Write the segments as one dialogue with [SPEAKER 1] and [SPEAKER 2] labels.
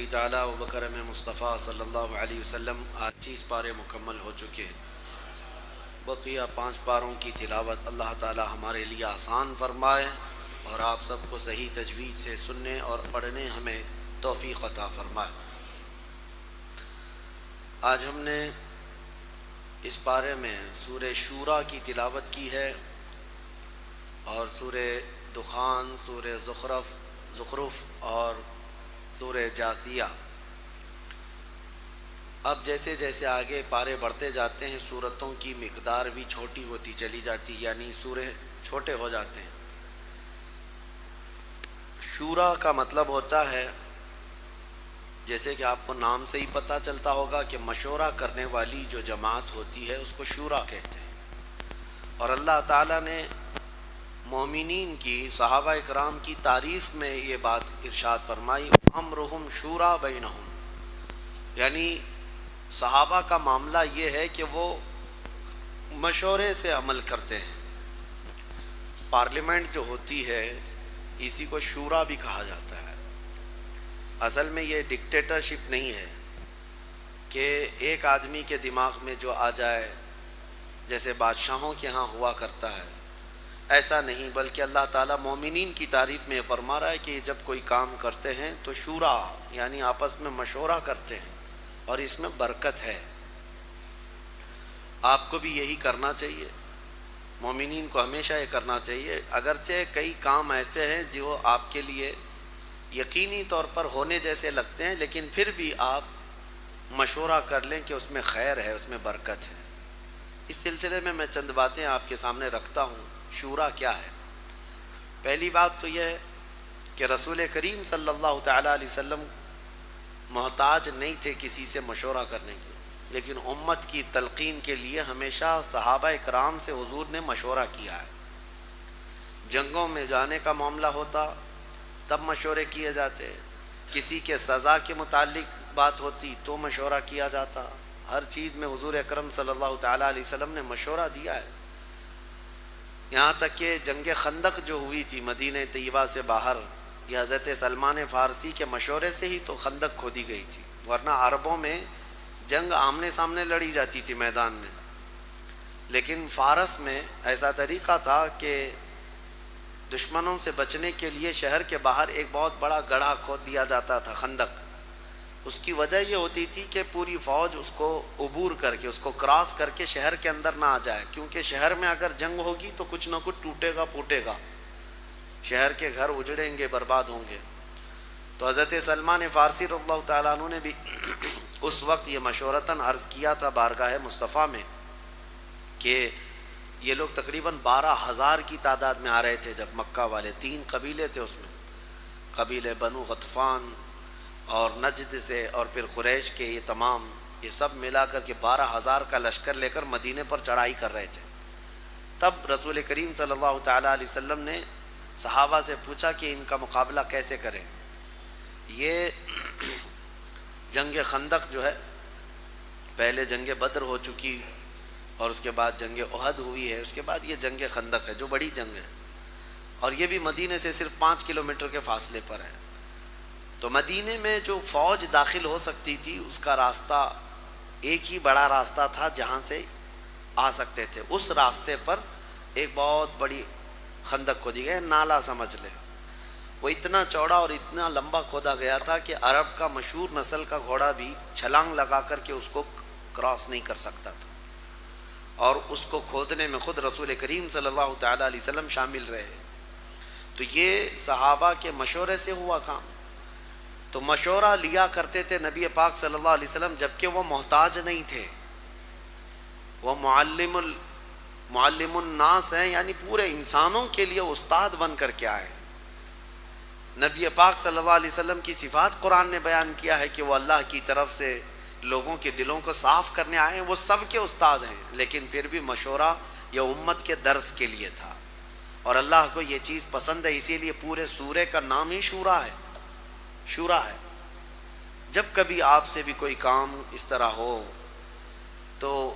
[SPEAKER 1] تعالیٰ و بکرم مصطفیٰ صلی اللہ علیہ وسلم آج 30 پارے مکمل ہو چکے ہیں۔ بقیہ 5 پاروں کی تلاوت اللہ تعالیٰ ہمارے لیے آسان فرمائے اور آپ سب کو صحیح تجوید سے سننے اور پڑھنے ہمیں توفیق عطا فرمائے۔ آج ہم نے اس پارے میں سورہ شورا کی تلاوت کی ہے اور سورہ دخان، سورہ زخرف اور سورہ جاثیہ۔ اب جیسے جیسے آگے پارے بڑھتے جاتے ہیں سورتوں کی مقدار بھی چھوٹی ہوتی چلی جاتی، یعنی سورے چھوٹے ہو جاتے ہیں۔ شورا کا مطلب ہوتا ہے، جیسے کہ آپ کو نام سے ہی پتہ چلتا ہوگا کہ مشورہ کرنے والی جو جماعت ہوتی ہے اس کو شورا کہتے ہیں۔ اور اللہ تعالیٰ نے مومنین کی، صحابہ اکرام کی تعریف میں یہ بات ارشاد فرمائی، امرہم شورا بینہم، یعنی صحابہ کا معاملہ یہ ہے کہ وہ مشورے سے عمل کرتے ہیں۔ پارلیمنٹ جو ہوتی ہے اسی کو شورا بھی کہا جاتا ہے۔ اصل میں یہ ڈکٹیٹرشپ نہیں ہے کہ ایک آدمی کے دماغ میں جو آ جائے، جیسے بادشاہوں کے ہاں ہوا کرتا ہے، ایسا نہیں، بلکہ اللہ تعالیٰ مومنین کی تعریف میں فرما رہا ہے کہ جب کوئی کام کرتے ہیں تو شورا یعنی آپس میں مشورہ کرتے ہیں اور اس میں برکت ہے۔ آپ کو بھی یہی کرنا چاہیے، مومنین کو ہمیشہ یہ کرنا چاہیے، اگرچہ کئی کام ایسے ہیں جو آپ کے لیے یقینی طور پر ہونے جیسے لگتے ہیں، لیکن پھر بھی آپ مشورہ کر لیں کہ اس میں خیر ہے، اس میں برکت ہے۔ اس سلسلے میں چند باتیں آپ کے سامنے رکھتا ہوں۔ شورا کیا ہے؟ پہلی بات تو یہ ہے کہ رسول کریم صلی اللہ تعالیٰ علیہ وسلم محتاج نہیں تھے کسی سے مشورہ کرنے کے، لیکن امت کی تلقین کے لیے ہمیشہ صحابہ اکرام سے حضور نے مشورہ کیا ہے۔ جنگوں میں جانے کا معاملہ ہوتا تب مشورے کیے جاتے، کسی کے سزا کے متعلق بات ہوتی تو مشورہ کیا جاتا۔ ہر چیز میں حضور اکرم صلی اللہ تعالیٰ علیہ وسلم نے مشورہ دیا ہے۔ یہاں تک کہ جنگ خندق جو ہوئی تھی مدینہ طیبہ سے باہر، یہ حضرت سلمان فارسی کے مشورے سے ہی تو خندق کھودی گئی تھی، ورنہ عربوں میں جنگ آمنے سامنے لڑی جاتی تھی میدان میں، لیکن فارس میں ایسا طریقہ تھا کہ دشمنوں سے بچنے کے لیے شہر کے باہر ایک بہت بڑا گڑھا کھود دیا جاتا تھا، خندق۔ اس کی وجہ یہ ہوتی تھی کہ پوری فوج اس کو عبور کر کے، اس کو کراس کر کے شہر کے اندر نہ آ جائے، کیونکہ شہر میں اگر جنگ ہوگی تو کچھ نہ کچھ ٹوٹے گا پھوٹے گا، شہر کے گھر اجڑیں گے، برباد ہوں گے۔ تو حضرت سلمان فارسی رضی اللہ تعالیٰ عنہ نے بھی اس وقت یہ مشورتاً عرض کیا تھا بارگاہ مصطفیٰ میں کہ یہ لوگ تقریباً 12,000 کی تعداد میں آ رہے تھے جب مکہ والے، 3 قبیلے تھے اس میں، قبیلے بنو غطفان اور نجد سے اور پھر قریش کے، یہ تمام یہ سب ملا کر کے 12,000 کا لشکر لے کر مدینے پر چڑھائی کر رہے تھے۔ تب رسول کریم صلی اللہ تعالیٰ علیہ وسلم نے صحابہ سے پوچھا کہ ان کا مقابلہ کیسے کریں۔ یہ جنگ خندق جو ہے، پہلے جنگ بدر ہو چکی اور اس کے بعد جنگ احد ہوئی ہے، اس کے بعد یہ جنگ خندق ہے جو بڑی جنگ ہے، اور یہ بھی مدینے سے صرف 5 کلومیٹر کے فاصلے پر ہے۔ تو مدینے میں جو فوج داخل ہو سکتی تھی اس کا راستہ ایک ہی بڑا راستہ تھا جہاں سے آ سکتے تھے، اس راستے پر ایک بہت بڑی خندق کھودی گئی، نالا سمجھ لیں۔ وہ اتنا چوڑا اور اتنا لمبا کھودا گیا تھا کہ عرب کا مشہور نسل کا گھوڑا بھی چھلانگ لگا کر کے اس کو کراس نہیں کر سکتا تھا، اور اس کو کھودنے میں خود رسول کریم صلی اللہ تعالیٰ علیہ وسلم شامل رہے۔ تو یہ صحابہ کے مشورے سے ہوا کام۔ تو مشورہ لیا کرتے تھے نبی پاک صلی اللہ علیہ وسلم، جبکہ وہ محتاج نہیں تھے، وہ معلم الناس ہیں، یعنی پورے انسانوں کے لیے استاد بن کر کے آئے۔ نبی پاک صلی اللہ علیہ وسلم کی صفات قرآن نے بیان کیا ہے کہ وہ اللہ کی طرف سے لوگوں کے دلوں کو صاف کرنے آئے ہیں، وہ سب کے استاد ہیں، لیکن پھر بھی مشورہ یہ امت کے درس کے لیے تھا، اور اللہ کو یہ چیز پسند ہے، اسی لیے پورے سورے کا نام ہی شورا ہے، شورا ہے۔ جب کبھی آپ سے بھی کوئی کام اس طرح ہو تو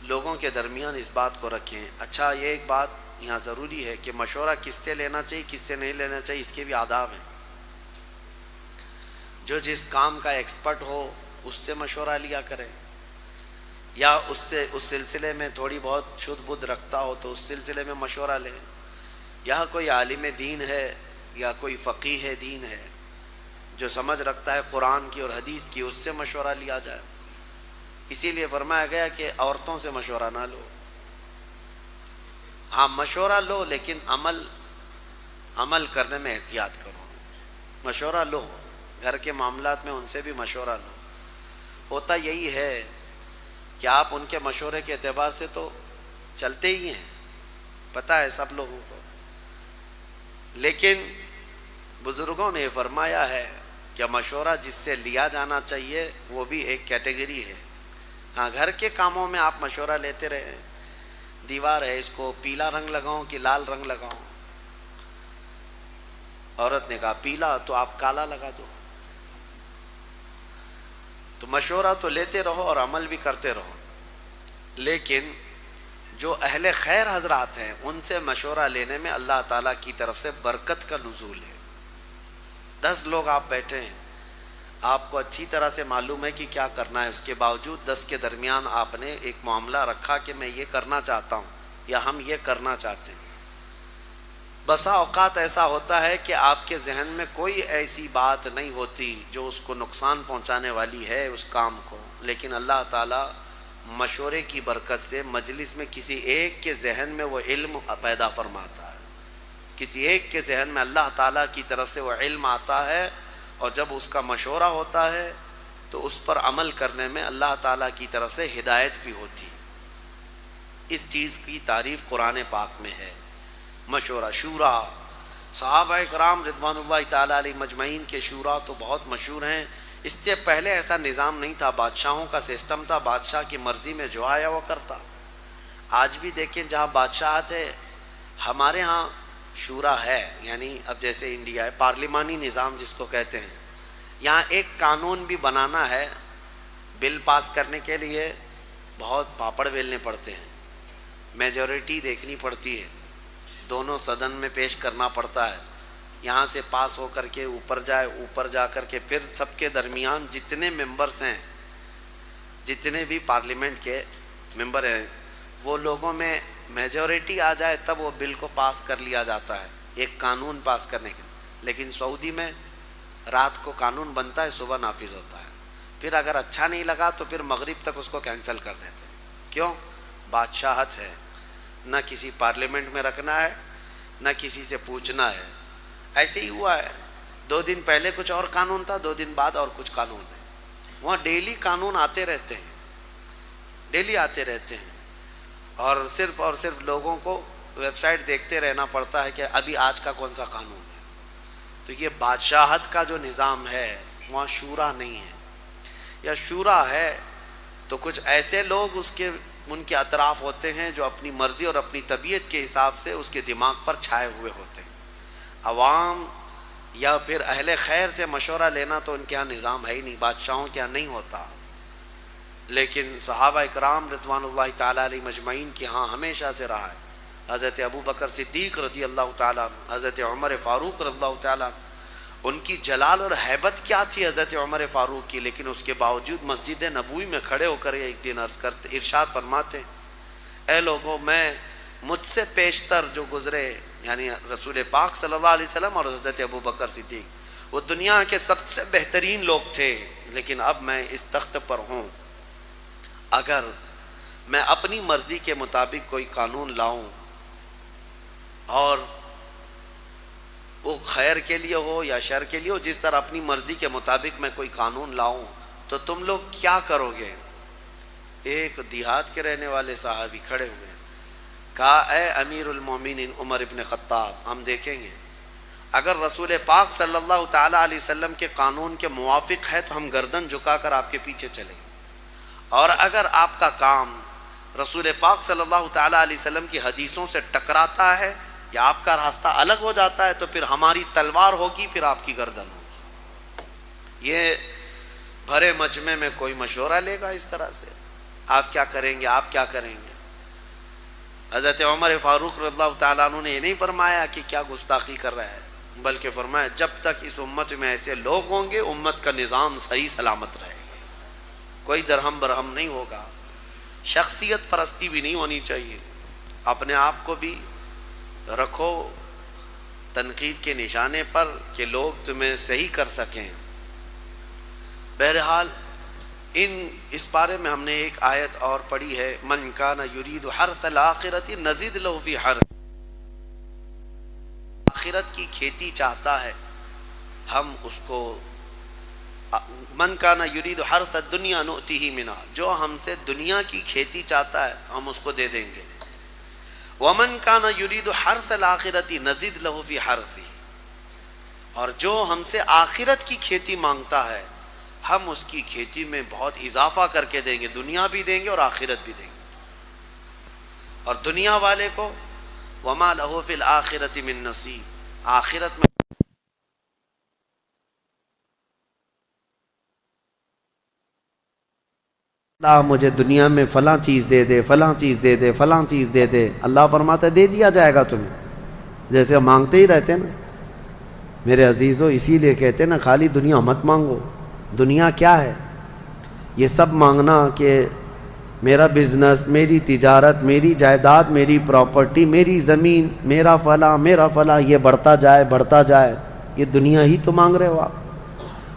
[SPEAKER 1] لوگوں کے درمیان اس بات کو رکھیں۔ اچھا، یہ ایک بات یہاں ضروری ہے کہ مشورہ کس سے لینا چاہیے کس سے نہیں لینا چاہیے، اس کے بھی آداب ہیں۔ جو جس کام کا ایکسپرٹ ہو اس سے مشورہ لیا کرے، یا اس سے اس سلسلے میں تھوڑی بہت شدھ بدھ رکھتا ہو تو اس سلسلے میں مشورہ لیں، یا کوئی عالم دین ہے یا کوئی فقیہ دین ہے جو سمجھ رکھتا ہے قرآن کی اور حدیث کی، اس سے مشورہ لیا جائے۔ اسی لیے فرمایا گیا کہ عورتوں سے مشورہ نہ لو، ہاں مشورہ لو لیکن عمل کرنے میں احتیاط کرو۔ مشورہ لو، گھر کے معاملات میں ان سے بھی مشورہ لو۔ ہوتا یہی ہے کہ آپ ان کے مشورے کے اعتبار سے تو چلتے ہی ہیں، پتہ ہے سب لوگوں کو، لیکن بزرگوں نے فرمایا ہے کہ مشورہ جس سے لیا جانا چاہیے وہ بھی ایک کیٹیگری ہے۔ ہاں گھر کے کاموں میں آپ مشورہ لیتے رہے، دیوار ہے اس کو پیلا رنگ لگاؤں کہ لال رنگ لگاؤں، عورت نے کہا پیلا تو آپ کالا لگا دو۔ تو مشورہ تو لیتے رہو اور عمل بھی کرتے رہو، لیکن جو اہل خیر حضرات ہیں ان سے مشورہ لینے میں اللہ تعالیٰ کی طرف سے برکت کا نزول ہے۔ 10 لوگ آپ بیٹھے ہیں، آپ کو اچھی طرح سے معلوم ہے کہ کیا کرنا ہے، اس کے باوجود 10 کے درمیان آپ نے ایک معاملہ رکھا کہ میں یہ کرنا چاہتا ہوں یا ہم یہ کرنا چاہتے ہیں۔ بسا اوقات ایسا ہوتا ہے کہ آپ کے ذہن میں کوئی ایسی بات نہیں ہوتی جو اس کو نقصان پہنچانے والی ہے اس کام کو، لیکن اللہ تعالیٰ مشورے کی برکت سے مجلس میں کسی ایک کے ذہن میں وہ علم پیدا فرماتا ہے، کسی ایک کے ذہن میں اللہ تعالیٰ کی طرف سے وہ علم آتا ہے، اور جب اس کا مشورہ ہوتا ہے تو اس پر عمل کرنے میں اللہ تعالیٰ کی طرف سے ہدایت بھی ہوتی ہے۔ اس چیز کی تعریف قرآن پاک میں ہے۔ مشورہ، شورا، صحابہ کرام رضوان اللہ تعالیٰ علیہ مجمعین کے شورا تو بہت مشہور ہیں۔ اس سے پہلے ایسا نظام نہیں تھا، بادشاہوں کا سسٹم تھا، بادشاہ کی مرضی میں جو آیا وہ کرتا۔ آج بھی دیکھیں جہاں بادشاہت ہے، ہمارے ہاں شورا ہے، یعنی اب جیسے انڈیا ہے پارلیمانی نظام جس کو کہتے ہیں، یہاں ایک قانون بھی بنانا ہے، بل پاس کرنے کے لیے بہت پاپڑ بیلنے پڑتے ہیں، میجورٹی دیکھنی پڑتی ہے، دونوں صدن میں پیش کرنا پڑتا ہے، یہاں سے پاس ہو کر کے اوپر جائے، اوپر جا کر کے پھر سب کے درمیان جتنے ممبرس ہیں، جتنے بھی پارلیمنٹ کے ممبر ہیں، وہ لوگوں میں میجورٹی آ جائے تب وہ بل کو پاس کر لیا جاتا ہے، ایک قانون پاس کرنے کے لیے۔ لیکن سعودی میں رات کو قانون بنتا ہے، صبح نافذ ہوتا ہے، پھر اگر اچھا نہیں لگا تو پھر مغرب تک اس کو کینسل کر دیتے ہیں۔ کیوں؟ بادشاہت ہے، نہ کسی پارلیمنٹ میں رکھنا ہے نہ کسی سے پوچھنا ہے۔ ایسے ہی ہوا ہے، 2 دن پہلے کچھ اور قانون تھا، 2 دن بعد اور کچھ قانون ہے۔ وہاں ڈیلی قانون آتے رہتے ہیں، ڈیلی آتے رہتے ہیں، اور صرف لوگوں کو ویب سائٹ دیکھتے رہنا پڑتا ہے کہ ابھی آج کا کون سا قانون ہے۔ تو یہ بادشاہت کا جو نظام ہے وہاں شورا نہیں ہے، یا شورا ہے تو کچھ ایسے لوگ ان کے اطراف ہوتے ہیں جو اپنی مرضی اور اپنی طبیعت کے حساب سے اس کے دماغ پر چھائے ہوئے ہوتے ہیں۔ عوام یا پھر اہل خیر سے مشورہ لینا تو ان کے ہاں نظام ہے ہی نہیں، بادشاہوں کے ہاں نہیں ہوتا، لیکن صحابہ اکرام رضوان اللہ تعالیٰ علیہ مجمعین کے ہاں ہمیشہ سے رہا ہے۔ حضرت ابو بکر صدیق رضی اللہ تعالیٰ عنہ، حضرت عمر فاروق رضی اللہ تعالیٰ عنہ، ان کی جلال اور ہیبت کیا تھی حضرت عمر فاروق کی، لیکن اس کے باوجود مسجد نبوی میں کھڑے ہو کر ایک دن ارشاد فرماتے، اے لوگوں، مجھ سے پیشتر جو گزرے یعنی رسول پاک صلی اللہ علیہ وسلم اور حضرت ابو بکر صدیق، وہ دنیا کے سب سے بہترین لوگ تھے، لیکن اب میں اس تخت پر ہوں، اگر میں اپنی مرضی کے مطابق کوئی قانون لاؤں اور وہ خیر کے لیے ہو یا شر کے لیے ہو، جس طرح اپنی مرضی کے مطابق میں کوئی قانون لاؤں تو تم لوگ کیا کرو گے؟ ایک دیہات کے رہنے والے صحابی کھڑے ہوئے، کہا اے امیر المومنین عمر ابن خطاب، ہم دیکھیں گے اگر رسول پاک صلی اللہ تعالیٰ علیہ وسلم کے قانون کے موافق ہے تو ہم گردن جھکا کر آپ کے پیچھے چلیں گے، اور اگر آپ کا کام رسول پاک صلی اللہ تعالیٰ علیہ وسلم کی حدیثوں سے ٹکراتا ہے یا آپ کا راستہ الگ ہو جاتا ہے تو پھر ہماری تلوار ہوگی، پھر آپ کی گردن ہوگی۔ یہ بھرے مجمع میں کوئی مشورہ لے گا اس طرح سے؟ آپ کیا کریں گے، آپ کیا کریں گے؟ حضرت عمر فاروق رضی اللہ تعالیٰ عنہ نے یہ نہیں فرمایا کہ کیا گستاخی کر رہا ہے، بلکہ فرمایا جب تک اس امت میں ایسے لوگ ہوں گے امت کا نظام صحیح سلامت رہے گا، کوئی درہم برہم نہیں ہوگا۔ شخصیت پرستی بھی نہیں ہونی چاہیے، اپنے آپ کو بھی رکھو تنقید کے نشانے پر کہ لوگ تمہیں صحیح کر سکیں۔ بہرحال اس بارے میں ہم نے ایک آیت اور پڑھی ہے، من کان یرید حرث الآخرۃ نزد لہ فی حرث، آخرت کی کھیتی چاہتا ہے ہم اس کو، من کان یرید حرث الدنیا نؤتیہ منہا، جو ہم سے دنیا کی کھیتی چاہتا ہے ہم اس کو دے دیں گے۔ ومن کان یرید حرث الآخرۃ نزد لہ فی حرثہ، اور جو ہم سے آخرت کی کھیتی مانگتا ہے ہم اس کی کھیتی میں بہت اضافہ کر کے دیں گے، دنیا بھی دیں گے اور آخرت بھی دیں گے۔ اور دنیا والے کو وما لہ فی الآخرۃ من نصیب، آخرت میں اللہ مجھے دنیا میں فلاں چیز دے دے، فلاں چیز دے دے، فلاں چیز دے دے، اللہ فرماتا ہے دے دیا جائے گا تمہیں، جیسے ہم مانگتے ہی رہتے ہیں نا میرے عزیزو، اسی لیے کہتے ہیں نا خالی دنیا مت مانگو۔ دنیا کیا ہے؟ یہ سب مانگنا کہ میرا بزنس، میری تجارت، میری جائیداد، میری پراپرٹی، میری زمین، میرا فلاں یہ بڑھتا جائے بڑھتا جائے، یہ دنیا ہی تو مانگ رہے ہو آپ۔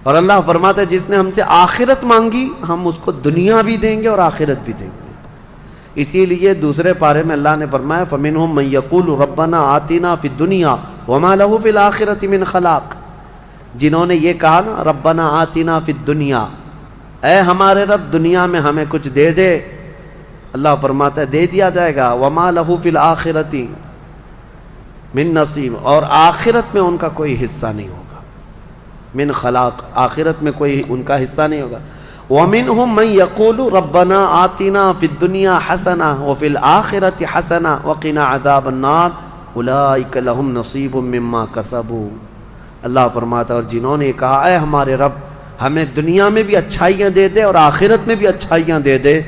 [SPEAKER 1] اور اللہ فرماتا ہے جس نے ہم سے آخرت مانگی ہم اس کو دنیا بھی دیں گے اور آخرت بھی دیں گے۔ اسی لیے دوسرے پارے میں اللہ نے فرمایا فَمِنْهُمْ مَنْ يَقُولُ رَبَّنَا آتِنَا فِي الدُّنْيَا وَمَا لَهُ فِي الْآخِرَةِ مِنْ خَلَاقٍ، جنہوں نے یہ کہا نا ربنا آتنا فی الدنیا، اے ہمارے رب دنیا میں ہمیں کچھ دے دے، اللہ فرماتا ہے دے دیا جائے گا۔ وما لہ فی الآخرۃ من نصیب، اور آخرت میں ان کا کوئی حصہ نہیں ہوگا، من خلاق، آخرت میں کوئی ان کا حصہ نہیں ہوگا۔ ومنہم من یقول ربنا آتنا فی الدنیا حسنہ وفی الآخرۃ حسنہ وقنا عذاب النار اولئک لہم نصیب مما کسبوا، اللہ فرماتا ہے اور جنہوں نے کہا اے ہمارے رب ہمیں دنیا میں بھی اچھائیاں دے دے اور آخرت میں بھی اچھائیاں دے دے،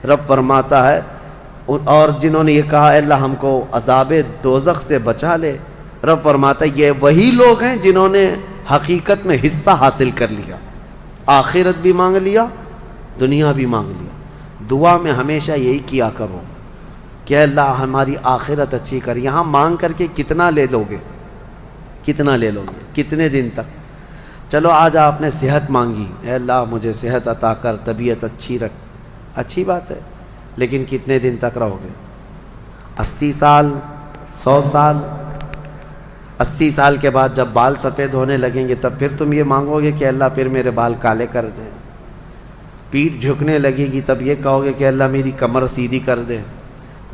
[SPEAKER 1] رب فرماتا ہے، اور جنہوں نے یہ کہا اے اللہ ہم کو عذاب دوزخ سے بچا لے، رب فرماتا ہے یہ وہی لوگ ہیں جنہوں نے حقیقت میں حصہ حاصل کر لیا، آخرت بھی مانگ لیا دنیا بھی مانگ لیا۔ دعا میں ہمیشہ یہی کیا کرو کہ اللہ ہماری آخرت اچھی کر، یہاں مانگ کر کے کتنا لے لو گے، کتنا لے لو گے، کتنے دن تک؟ چلو آج آپ نے صحت مانگی، اے اللہ مجھے صحت عطا کر، طبیعت اچھی رکھ، اچھی بات ہے، لیکن کتنے دن تک رہو گے؟ 80 سال، 100 سال؟ 80 سال کے بعد جب بال سفید ہونے لگیں گے تب پھر تم یہ مانگو گے کہ اللہ پھر میرے بال کالے کر دے؟ پیٹھ جھکنے لگے گی تب یہ کہو گے کہ اللہ میری کمر سیدھی کر دے؟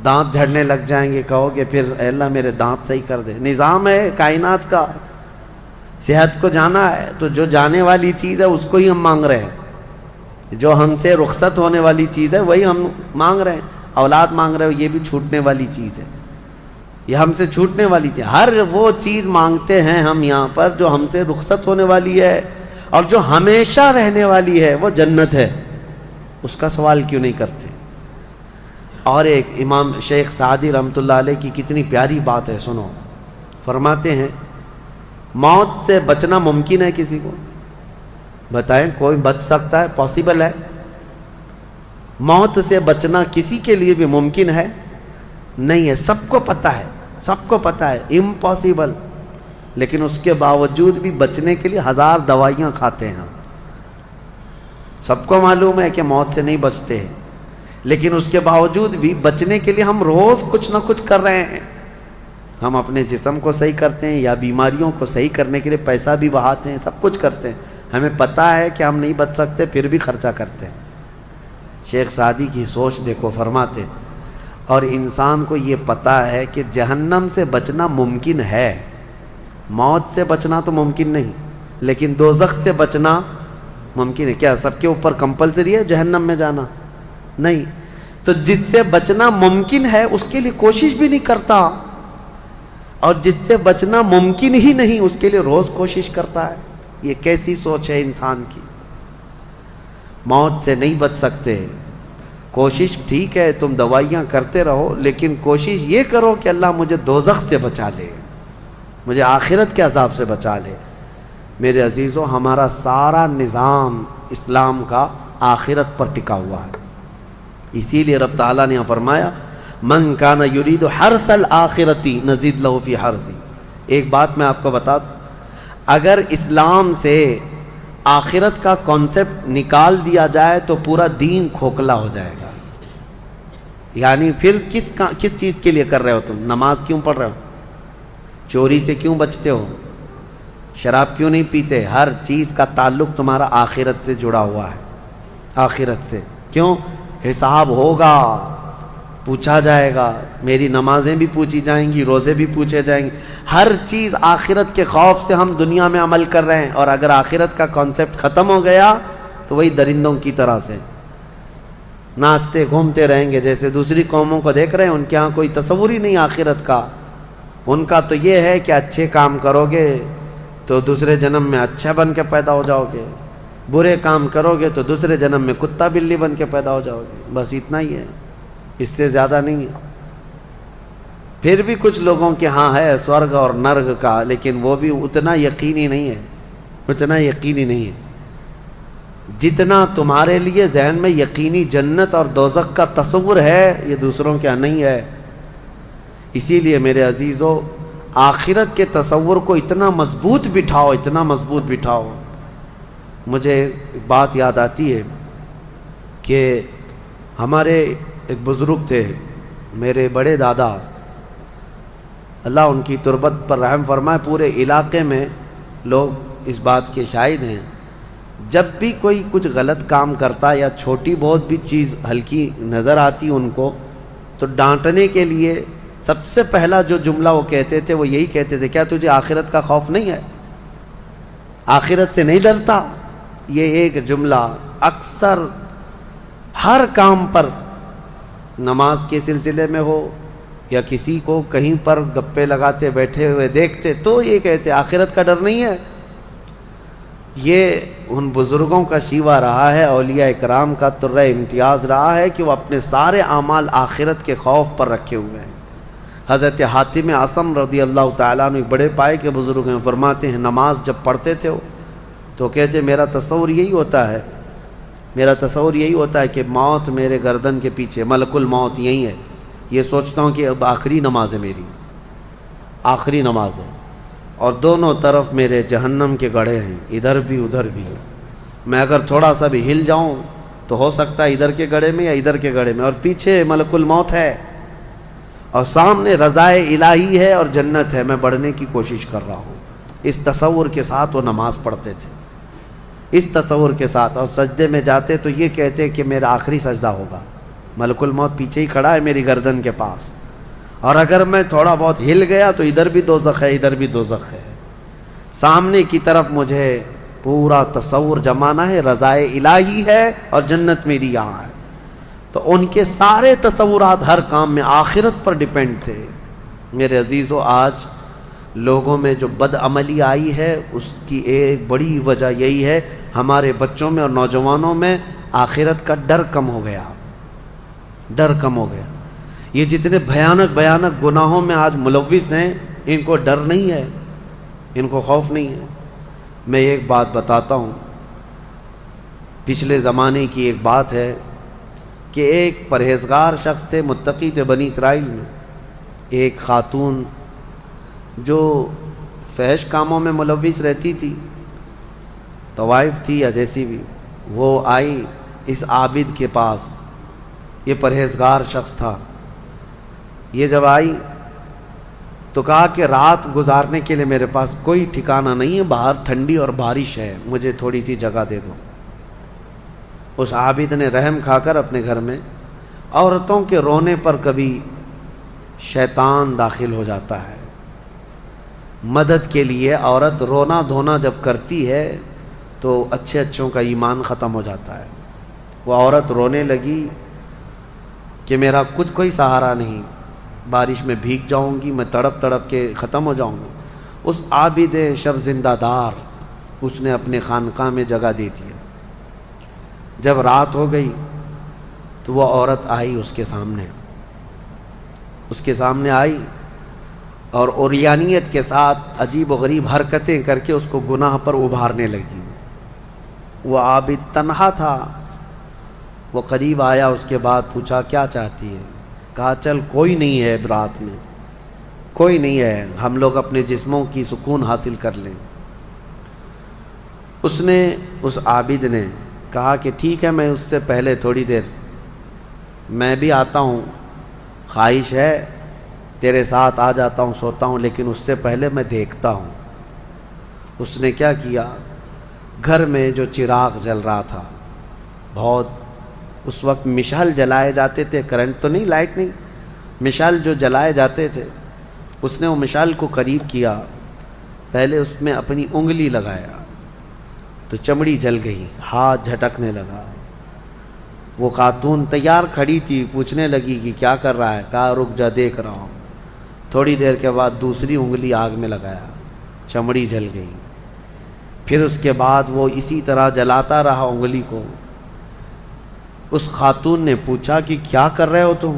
[SPEAKER 1] دانت جھڑنے لگ جائیں گے کہو گے پھر اے اللہ میرے دانت صحیح کر دے؟ نظام ہے کائنات کا، صحت کو جانا ہے تو جو جانے والی چیز ہے اس کو ہی ہم مانگ رہے ہیں، جو ہم سے رخصت ہونے والی چیز ہے وہی ہم مانگ رہے ہیں۔ اولاد مانگ رہے ہو یہ بھی چھوٹنے والی چیز ہے، یہ ہم سے چھوٹنے والی چیز، ہر وہ چیز مانگتے ہیں ہم یہاں پر جو ہم سے رخصت ہونے والی ہے، اور جو ہمیشہ رہنے والی ہے وہ جنت ہے، اس کا سوال کیوں نہیں کرتے؟ اور ایک امام شیخ سعدی رحمۃ اللہ علیہ کی کتنی پیاری بات ہے، سنو، فرماتے ہیں موت سے بچنا ممکن ہے کسی کو؟ بتائیں کوئی بچ سکتا ہے؟ پاسبل ہے؟ موت سے بچنا کسی کے لیے بھی ممکن ہے؟ نہیں ہے، سب کو پتہ ہے، سب کو پتہ ہے امپاسبل، لیکن اس کے باوجود بھی بچنے کے لیے 1000 دوائیاں کھاتے ہیں ہم، سب کو معلوم ہے کہ موت سے نہیں بچتے ہیں، لیکن اس کے باوجود بھی بچنے کے لیے ہم روز کچھ نہ کچھ کر رہے ہیں، ہم اپنے جسم کو صحیح کرتے ہیں یا بیماریوں کو صحیح کرنے کے لیے پیسہ بھی بہاتے ہیں، سب کچھ کرتے ہیں، ہمیں پتہ ہے کہ ہم نہیں بچ سکتے پھر بھی خرچہ کرتے ہیں۔ شیخ سعدی کی سوچ دیکھو، فرماتے اور انسان کو یہ پتہ ہے کہ جہنم سے بچنا ممکن ہے، موت سے بچنا تو ممکن نہیں، لیکن دوزخ سے بچنا ممکن ہے۔ کیا سب کے اوپر کمپلسری ہے جہنم میں جانا؟ نہیں، تو جس سے بچنا ممکن ہے اس کے لیے کوشش بھی نہیں کرتا، اور جس سے بچنا ممکن ہی نہیں اس کے لیے روز کوشش کرتا ہے۔ یہ کیسی سوچ ہے انسان کی؟ موت سے نہیں بچ سکتے، کوشش ٹھیک ہے تم دوائیاں کرتے رہو، لیکن کوشش یہ کرو کہ اللہ مجھے دوزخ سے بچا لے، مجھے آخرت کے عذاب سے بچا لے۔ میرے عزیزو، ہمارا سارا نظام اسلام کا آخرت پر ٹکا ہوا ہے، اسی لیے رب تعالیٰ نے فرمایا من کان یرید حرث الآخرتی نزید لہ فی حرثی۔ ایک بات میں آپ کو بتا دوں، اگر اسلام سے آخرت کا کانسیپٹ نکال دیا جائے تو پورا دین کھوکھلا ہو جائے گا۔ یعنی پھر کس چیز کے لیے کر رہے ہو تم؟ نماز کیوں پڑھ رہے ہو؟ چوری سے کیوں بچتے ہو؟ شراب کیوں نہیں پیتے؟ ہر چیز کا تعلق تمہارا آخرت سے جڑا ہوا ہے، آخرت سے۔ کیوں؟ حساب ہوگا، پوچھا جائے گا، میری نمازیں بھی پوچھی جائیں گی، روزے بھی پوچھے جائیں گے، ہر چیز آخرت کے خوف سے ہم دنیا میں عمل کر رہے ہیں۔ اور اگر آخرت کا کانسیپٹ ختم ہو گیا تو وہی درندوں کی طرح سے ناچتے گھومتے رہیں گے، جیسے دوسری قوموں کو دیکھ رہے ہیں، ان کے ہاں کوئی تصور ہی نہیں آخرت کا۔ ان کا تو یہ ہے کہ اچھے کام کرو گے تو دوسرے جنم میں اچھا بن کے پیدا ہو جاؤ گے، برے کام کرو گے تو دوسرے جنم میں کتا بلی بن کے پیدا ہو جاؤ گے، بس اتنا ہی ہے، اس سے زیادہ نہیں ہے۔ پھر بھی کچھ لوگوں کے ہاں ہے سورگ اور نرگ کا، لیکن وہ بھی اتنا یقینی نہیں ہے، اتنا یقینی نہیں ہے جتنا تمہارے لیے ذہن میں یقینی جنت اور دوزخ کا تصور ہے، یہ دوسروں کے ہاں نہیں ہے۔ اسی لیے میرے عزیزو، آخرت کے تصور کو اتنا مضبوط بٹھاؤ، اتنا مضبوط بٹھاؤ۔ مجھے ایک بات یاد آتی ہے کہ ہمارے ایک بزرگ تھے، میرے بڑے دادا، اللہ ان کی تربت پر رحم فرمائے۔ پورے علاقے میں لوگ اس بات کے شاہد ہیں، جب بھی کوئی کچھ غلط کام کرتا یا چھوٹی بہت بھی چیز ہلکی نظر آتی ان کو، تو ڈانٹنے کے لیے سب سے پہلا جو جملہ وہ کہتے تھے وہ یہی کہتے تھے، کیا تجھے آخرت کا خوف نہیں ہے؟ آخرت سے نہیں ڈرتا؟ یہ ایک جملہ اکثر ہر کام پر، نماز کے سلسلے میں ہو یا کسی کو کہیں پر گپے لگاتے بیٹھے ہوئے دیکھتے تو یہ کہتے آخرت کا ڈر نہیں ہے۔ یہ ان بزرگوں کا شیوا رہا ہے، اولیاء اکرام کا طرہ امتیاز رہا ہے کہ وہ اپنے سارے اعمال آخرت کے خوف پر رکھے ہوئے ہیں۔ حضرت حاتم اعصم رضی اللہ تعالیٰ عنہ ایک بڑے پائے کے بزرگ ہیں، فرماتے ہیں نماز جب پڑھتے تھے تو کہتے میرا تصور یہی ہوتا ہے، میرا تصور یہی ہوتا ہے کہ موت میرے گردن کے پیچھے، ملک الموت یہی ہے، یہ سوچتا ہوں کہ اب آخری نماز ہے، میری آخری نماز ہے، اور دونوں طرف میرے جہنم کے گڑھے ہیں، ادھر بھی ادھر بھی، میں اگر تھوڑا سا بھی ہل جاؤں تو ہو سکتا ہے ادھر کے گڑھے میں یا ادھر کے گڑھے میں، اور پیچھے ملک الموت ہے اور سامنے رضائے الہی ہے اور جنت ہے، میں بڑھنے کی کوشش کر رہا ہوں۔ اس تصور کے ساتھ وہ نماز پڑھتے تھے، اس تصور کے ساتھ، اور سجدے میں جاتے تو یہ کہتے کہ میرا آخری سجدہ ہوگا، ملک الموت پیچھے ہی کھڑا ہے میری گردن کے پاس، اور اگر میں تھوڑا بہت ہل گیا تو ادھر بھی دوزخ ہے، ادھر بھی دوزخ ہے، سامنے کی طرف مجھے پورا تصور جمانا ہے، رضائے الہی ہے اور جنت میری یہاں ہے۔ تو ان کے سارے تصورات ہر کام میں آخرت پر ڈیپینڈ تھے۔ میرے عزیزو، آج لوگوں میں جو بد عملی آئی ہے اس کی ایک بڑی وجہ یہی ہے، ہمارے بچوں میں اور نوجوانوں میں آخرت کا ڈر کم ہو گیا، ڈر کم ہو گیا۔ یہ جتنے بھیانک گناہوں میں آج ملوث ہیں، ان کو ڈر نہیں ہے، ان کو خوف نہیں ہے۔ میں ایک بات بتاتا ہوں، پچھلے زمانے کی ایک بات ہے کہ ایک پرہیزگار شخص تھے، متقی تھے بنی اسرائیل میں، ایک خاتون جو فحش کاموں میں ملوث رہتی تھی، طوائف تھی یا جیسی بھی، وہ آئی اس عابد کے پاس، یہ پرہیزگار شخص تھا۔ یہ جب آئی تو کہا کہ رات گزارنے کے لیے میرے پاس کوئی ٹھکانہ نہیں ہے، باہر ٹھنڈی اور بارش ہے، مجھے تھوڑی سی جگہ دے دو۔ اس عابد نے رحم کھا کر اپنے گھر میں، عورتوں کے رونے پر کبھی شیطان داخل ہو جاتا ہے، مدد کے لیے عورت رونا دھونا جب کرتی ہے تو اچھوں کا ایمان ختم ہو جاتا ہے۔ وہ عورت رونے لگی کہ میرا کچھ کوئی سہارا نہیں، بارش میں بھیگ جاؤں گی، میں تڑپ تڑپ کے ختم ہو جاؤں گی۔ اس عابد شب زندہ دار اس نے اپنے خانقاہ میں جگہ دی تھی۔ جب رات ہو گئی تو وہ عورت آئی اس کے سامنے آئی اور اوریانیت کے ساتھ عجیب و غریب حرکتیں کر کے اس کو گناہ پر ابھارنے لگی۔ وہ عابد تنہا تھا، وہ قریب آیا، اس کے بعد پوچھا کیا چاہتی ہے؟ کہا چل کوئی نہیں ہے برات میں، کوئی نہیں ہے، ہم لوگ اپنے جسموں کی سکون حاصل کر لیں۔ اس عابد نے کہا کہ ٹھیک ہے، میں اس سے پہلے تھوڑی دیر میں بھی آتا ہوں، خواہش ہے تیرے ساتھ آ جاتا ہوں، سوتا ہوں، لیکن اس سے پہلے میں دیکھتا ہوں۔ اس نے کیا کیا، گھر میں جو چراغ جل رہا تھا، بہت اس وقت مشعل جلائے جاتے تھے، کرنٹ تو نہیں، لائٹ نہیں، مشعل جو جلائے جاتے تھے، اس نے وہ مشعل کو قریب کیا، پہلے اس میں اپنی انگلی لگایا تو چمڑی جل گئی، ہاتھ جھٹکنے لگا۔ وہ خاتون تیار کھڑی تھی، پوچھنے لگی کہ کیا کر رہا ہے؟ کہا رک جا، دیکھ رہا ہوں۔ تھوڑی دیر کے بعد دوسری انگلی آگ میں لگایا، چمڑی جل گئی۔ پھر اس کے بعد وہ اسی طرح جلاتا رہا انگلی کو۔ اس خاتون نے پوچھا کہ کیا کر رہے ہو تم؟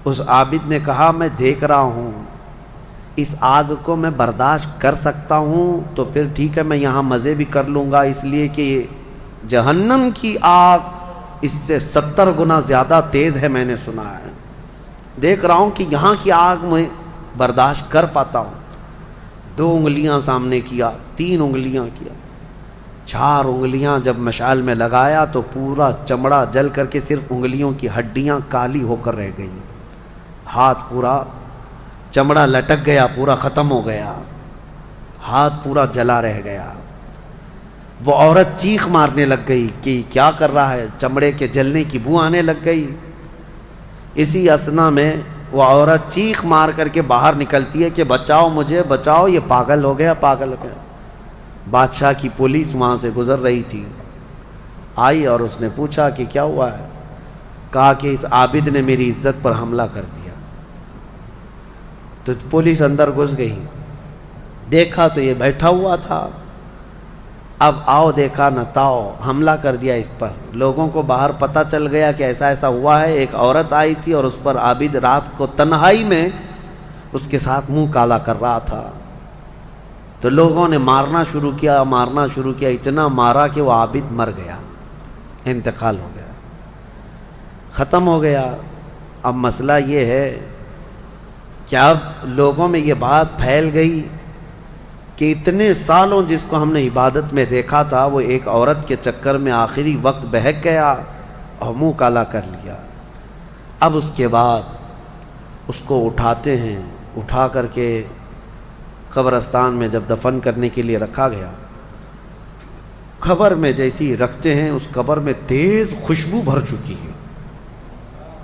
[SPEAKER 1] اس عابد نے کہا میں دیکھ رہا ہوں، اس آگ کو میں برداشت کر سکتا ہوں تو پھر ٹھیک ہے، میں یہاں مزے بھی کر لوں گا، اس لیے کہ جہنم کی آگ اس سے 70 گنا زیادہ تیز ہے، میں نے سنا ہے۔ دیکھ رہا ہوں کہ یہاں کی آگ میں برداشت کر پاتا ہوں۔ 2 انگلیاں سامنے کیا، 3 انگلیاں کیا، 4 انگلیاں جب مشعل میں لگایا تو پورا چمڑا جل کر کے صرف انگلیوں کی ہڈیاں کالی ہو کر رہ گئی، ہاتھ پورا چمڑا لٹک گیا، پورا ختم ہو گیا، ہاتھ پورا جلا رہ گیا۔ وہ عورت چیخ مارنے لگ گئی کہ کیا کر رہا ہے، چمڑے کے جلنے کی بو آنے لگ گئی۔ اسی اثنا میں وہ عورت چیخ مار کر کے باہر نکلتی ہے کہ بچاؤ مجھے، بچاؤ، یہ پاگل ہو گیا، پاگل ہو گیا۔ بادشاہ کی پولیس وہاں سے گزر رہی تھی، آئی اور اس نے پوچھا کہ کیا ہوا ہے؟ کہا کہ اس عابد نے میری عزت پر حملہ کر دیا۔ تو پولیس اندر گھس گئی، دیکھا تو یہ بیٹھا ہوا تھا، اب آؤ دیکھا نہ تاؤ، حملہ کر دیا اس پر۔ لوگوں کو باہر پتہ چل گیا کہ ایسا ایسا ہوا ہے، ایک عورت آئی تھی اور اس پر عابد رات کو تنہائی میں اس کے ساتھ منہ کالا کر رہا تھا۔ تو لوگوں نے مارنا شروع کیا، اتنا مارا کہ وہ عابد مر گیا، انتقال ہو گیا، ختم ہو گیا۔ اب مسئلہ یہ ہے کہ اب لوگوں میں یہ بات پھیل گئی کہ اتنے سالوں جس کو ہم نے عبادت میں دیکھا تھا، وہ ایک عورت کے چکر میں آخری وقت بہک گیا اور منہ کالا کر لیا۔ اب اس کے بعد اس کو اٹھاتے ہیں، اٹھا کر کے قبرستان میں جب دفن کرنے کے لیے رکھا گیا، قبر میں جیسی رکھتے ہیں، اس قبر میں تیز خوشبو بھر چکی ہے،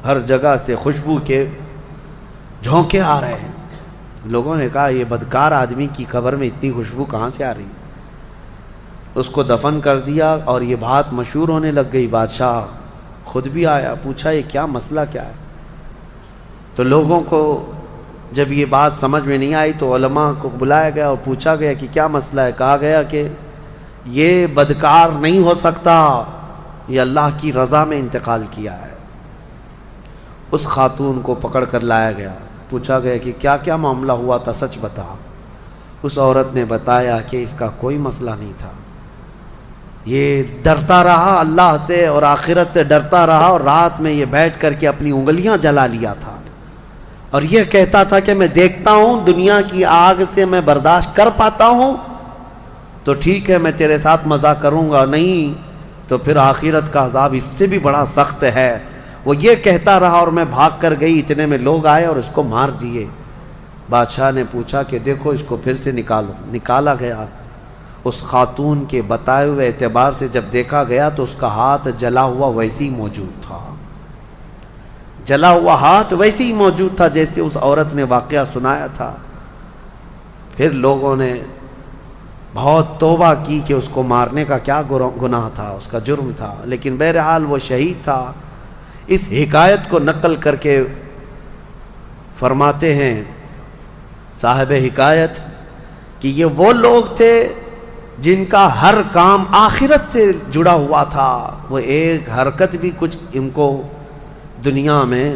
[SPEAKER 1] ہر جگہ سے خوشبو کے جھونکے آ رہے ہیں۔ لوگوں نے کہا یہ بدکار آدمی کی قبر میں اتنی خوشبو کہاں سے آ رہی؟ اس کو دفن کر دیا اور یہ بات مشہور ہونے لگ گئی۔ بادشاہ خود بھی آیا، پوچھا یہ کیا مسئلہ کیا ہے؟ تو لوگوں کو جب یہ بات سمجھ میں نہیں آئی تو علماء کو بلایا گیا اور پوچھا گیا کہ کیا مسئلہ ہے؟ کہا گیا کہ یہ بدکار نہیں ہو سکتا، یہ اللہ کی رضا میں انتقال کیا ہے۔ اس خاتون کو پکڑ کر لایا گیا، پوچھا گیا کہ کیا کیا معاملہ ہوا تھا، سچ بتا۔ اس عورت نے بتایا کہ اس کا کوئی مسئلہ نہیں تھا، یہ ڈرتا رہا اللہ سے اور آخرت سے ڈرتا رہا، اور رات میں یہ بیٹھ کر کے اپنی انگلیاں جلا لیا تھا، اور یہ کہتا تھا کہ میں دیکھتا ہوں دنیا کی آگ سے میں برداشت کر پاتا ہوں تو ٹھیک ہے میں تیرے ساتھ مزہ کروں گا، نہیں تو پھر آخرت کا عذاب اس سے بھی بڑا سخت ہے۔ وہ یہ کہتا رہا اور میں بھاگ کر گئی، اتنے میں لوگ آئے اور اس کو مار دیے۔ بادشاہ نے پوچھا کہ دیکھو اس کو پھر سے نکالو، نکالا گیا۔ اس خاتون کے بتائے ہوئے اعتبار سے جب دیکھا گیا تو اس کا ہاتھ جلا ہوا ویسے ہی موجود تھا، جلا ہوا ہاتھ ویسے ہی موجود تھا جیسے اس عورت نے واقعہ سنایا تھا۔ پھر لوگوں نے بہت توبہ کی کہ اس کو مارنے کا کیا گناہ تھا، اس کا جرم تھا، لیکن بہرحال وہ شہید تھا۔ اس حکایت کو نقل کر کے فرماتے ہیں صاحب حکایت کہ یہ وہ لوگ تھے جن کا ہر کام آخرت سے جڑا ہوا تھا، وہ ایک حرکت بھی کچھ ان کو دنیا میں